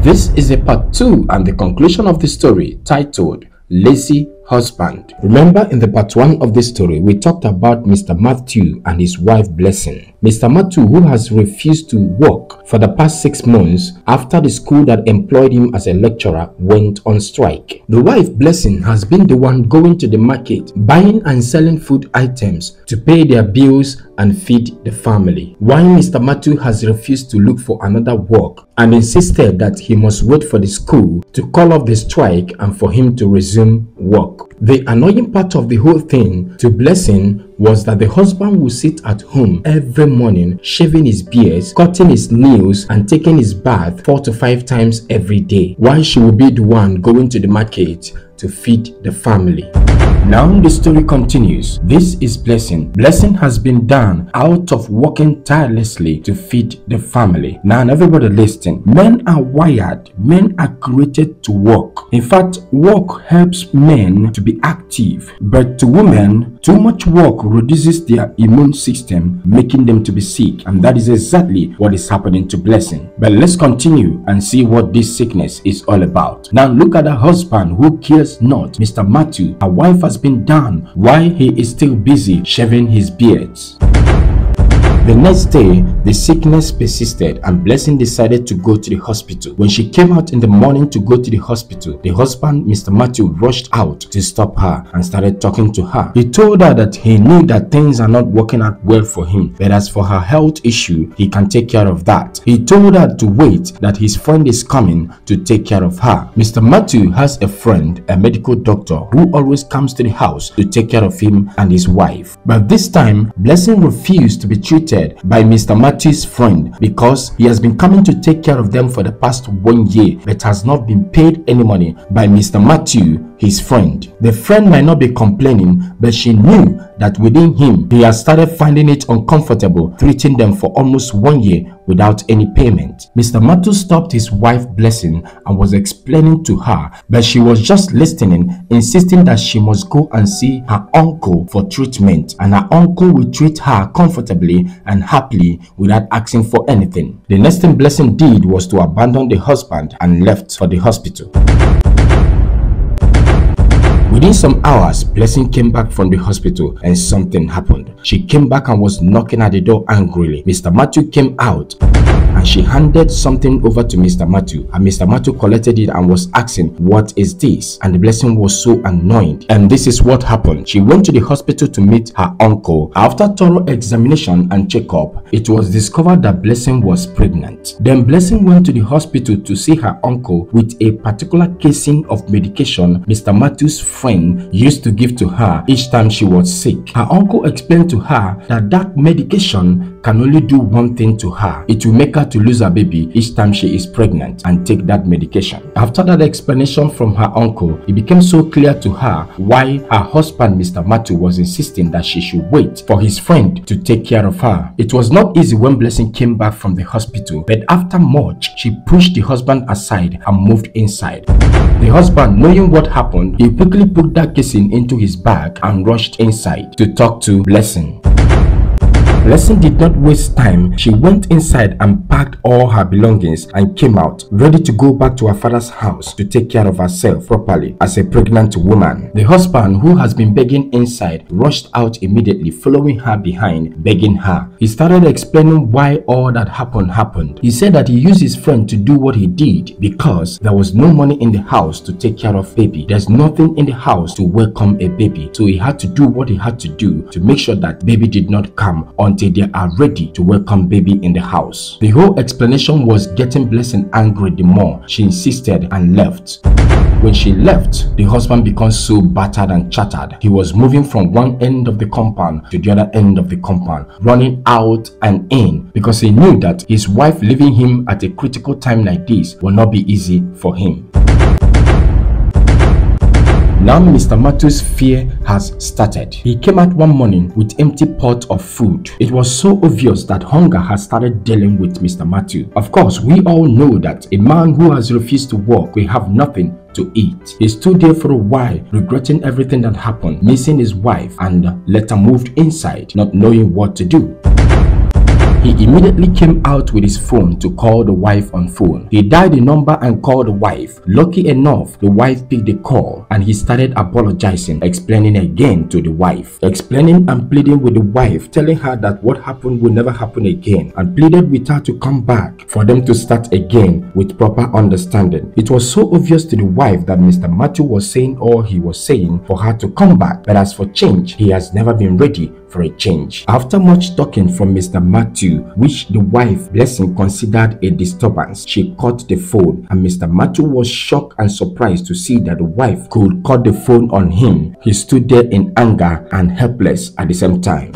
This is a part 2 and the conclusion of the story titled Lazy Husband. Remember, in the part 1 of this story, we talked about Mr. Matthew and his wife Blessing. Mr. Matthew, who has refused to work for the past 6 months after the school that employed him as a lecturer went on strike. The wife Blessing has been the one going to the market, buying and selling food items to pay their bills and feed the family, while Mr. Matthew has refused to look for another work and insisted that he must wait for the school to call off the strike and for him to resume work. The annoying part of the whole thing to Blessing was that the husband would sit at home every morning, shaving his beard, cutting his nails and taking his bath 4 to 5 times every day, while she would be the one going to the market to feed the family. Now the story continues. This is Blessing. Blessing has been done out of working tirelessly to feed the family. Now everybody listen. Men are wired. Men are created to work. In fact, work helps men to be active. But to women, too much work reduces their immune system, making them to be sick. And that is exactly what is happening to Blessing. But let's continue and see what this sickness is all about. Now look at her husband who cares not, Mr. Matthew. Her wife has been done while he is still busy shaving his beards. The next day, the sickness persisted and Blessing decided to go to the hospital. When she came out in the morning to go to the hospital, the husband, Mr. Matthew, rushed out to stop her and started talking to her. He told her that he knew that things are not working out well for him, but as for her health issue, he can take care of that. He told her to wait, that his friend is coming to take care of her. Mr. Matthew has a friend, a medical doctor, who always comes to the house to take care of him and his wife. But this time, Blessing refused to be treated by Mr. Matthew's friend because he has been coming to take care of them for the past 1 year but has not been paid any money by Mr. Matthew, his friend. The friend might not be complaining, but she knew that within him, he has started finding it uncomfortable treating them for almost 1 year without any payment. Mr. Matthew stopped his wife Blessing and was explaining to her, but she was just listening, insisting that she must go and see her uncle for treatment, and her uncle will treat her comfortably and happily without asking for anything. The next thing Blessing did was to abandon the husband and left for the hospital. Within some hours, Blessing came back from the hospital and something happened. She came back and was knocking at the door angrily. Mr. Matthew came out and she handed something over to Mr. Matthew, and Mr. Matthew collected it and was asking, "What is this?" And the Blessing was so annoyed. And this is what happened. She went to the hospital to meet her uncle. After thorough examination and checkup, it was discovered that Blessing was pregnant. Then Blessing went to the hospital to see her uncle with a particular casing of medication Mr. Matthew's friend used to give to her each time she was sick. Her uncle explained to her that that medication can only do one thing to her. It will make her to lose her baby each time she is pregnant and take that medication. After that explanation from her uncle, it became so clear to her why her husband, Mr. Matthew, was insisting that she should wait for his friend to take care of her. It was not easy when Blessing came back from the hospital, but after much, she pushed the husband aside and moved inside. The husband, knowing what happened, he quickly put that casing into his bag and rushed inside to talk to Blessing. Blessing did not waste time. She went inside and packed all her belongings and came out, ready to go back to her father's house to take care of herself properly as a pregnant woman. The husband, who has been begging inside, rushed out immediately, following her behind, begging her. He started explaining why all that happened. He said that he used his friend to do what he did because there was no money in the house to take care of baby. There's nothing in the house to welcome a baby. So he had to do what he had to do to make sure that baby did not come until they are ready to welcome baby in the house. The whole explanation was getting Blessing angry the more. She insisted and left. When she left, the husband becomes so battered and shattered. He was moving from one end of the compound to the other end of the compound, running out and in because he knew that his wife leaving him at a critical time like this will not be easy for him. Now Mr. Matthew's fear has started. He came out one morning with empty pot of food. It was so obvious that hunger has started dealing with Mr. Matthew. Of course, we all know that a man who has refused to work will have nothing to eat. He stood there for a while, regretting everything that happened, missing his wife, and later moved inside, not knowing what to do. He immediately came out with his phone to call the wife on phone. He dialed the number and called the wife. Lucky enough, the wife picked the call and he started apologizing, explaining again to the wife, explaining and pleading with the wife, telling her that what happened will never happen again, and pleaded with her to come back for them to start again with proper understanding. It was so obvious to the wife that Mr. Matthew was saying all he was saying for her to come back, but as for change, he has never been ready for a change. After much talking from Mr. Matthew, which the wife Blessing considered a disturbance, she cut the phone, and Mr. Matthew was shocked and surprised to see that the wife could cut the phone on him. He stood there in anger and helpless at the same time.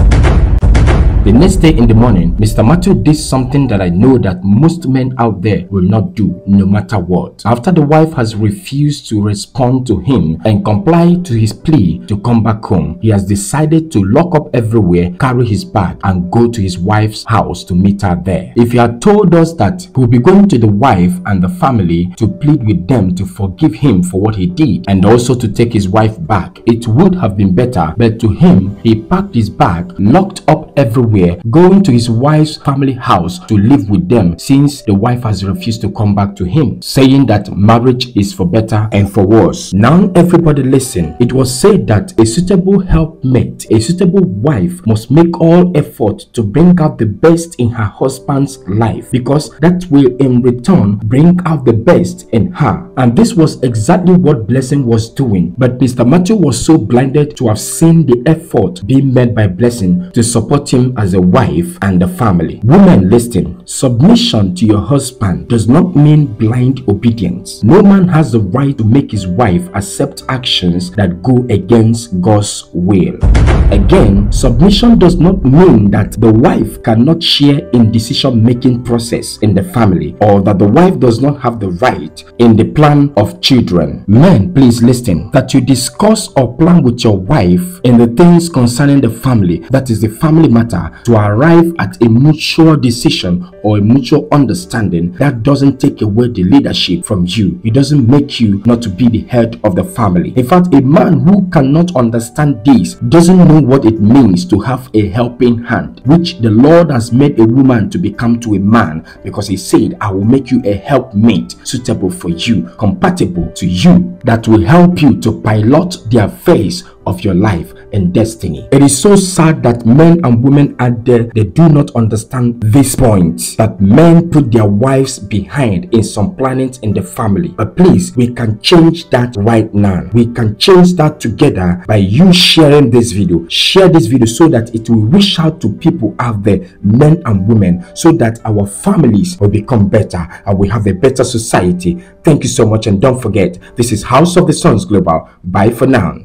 The next day in the morning, Mr. Matthew did something that I know that most men out there will not do, no matter what. After the wife has refused to respond to him and comply to his plea to come back home, he has decided to lock up everywhere, carry his bag, and go to his wife's house to meet her there. If he had told us that he would be going to the wife and the family to plead with them to forgive him for what he did and also to take his wife back, it would have been better. But to him, he packed his bag, locked up everywhere, going to his wife's family house to live with them since the wife has refused to come back to him, saying that marriage is for better and for worse. Now everybody listen. It was said that a suitable helpmate, a suitable wife must make all effort to bring out the best in her husband's life, because that will in return bring out the best in her. And this was exactly what Blessing was doing. But Mr. Matthew was so blinded to have seen the effort being made by Blessing to support him as a wife and the family. Women, listen. Submission to your husband does not mean blind obedience. No man has the right to make his wife accept actions that go against God's will. Again, submission does not mean that the wife cannot share in decision-making process in the family, or that the wife does not have the right in the plan of children. Men, please listen. That you discuss or plan with your wife in the things concerning the family, that is the family matter, to arrive at a mutual decision or a mutual understanding, that doesn't take away the leadership from you. It doesn't make you not to be the head of the family. In fact, a man who cannot understand this doesn't know what it means to have a helping hand, which the Lord has made a woman to become to a man, because he said, I will make you a helpmate suitable for you, compatible to you, that will help you to pilot the affairs of your life and destiny. It is so sad that men and women out there, they do not understand this point, that men put their wives behind in some plannings in the family. But please, we can change that right now. We can change that together by you sharing this video. Share this video so that it will reach out to people out there, men and women, so that our families will become better and we have a better society. Thank you so much, and don't forget, this is House of the Sons Global. Bye for now.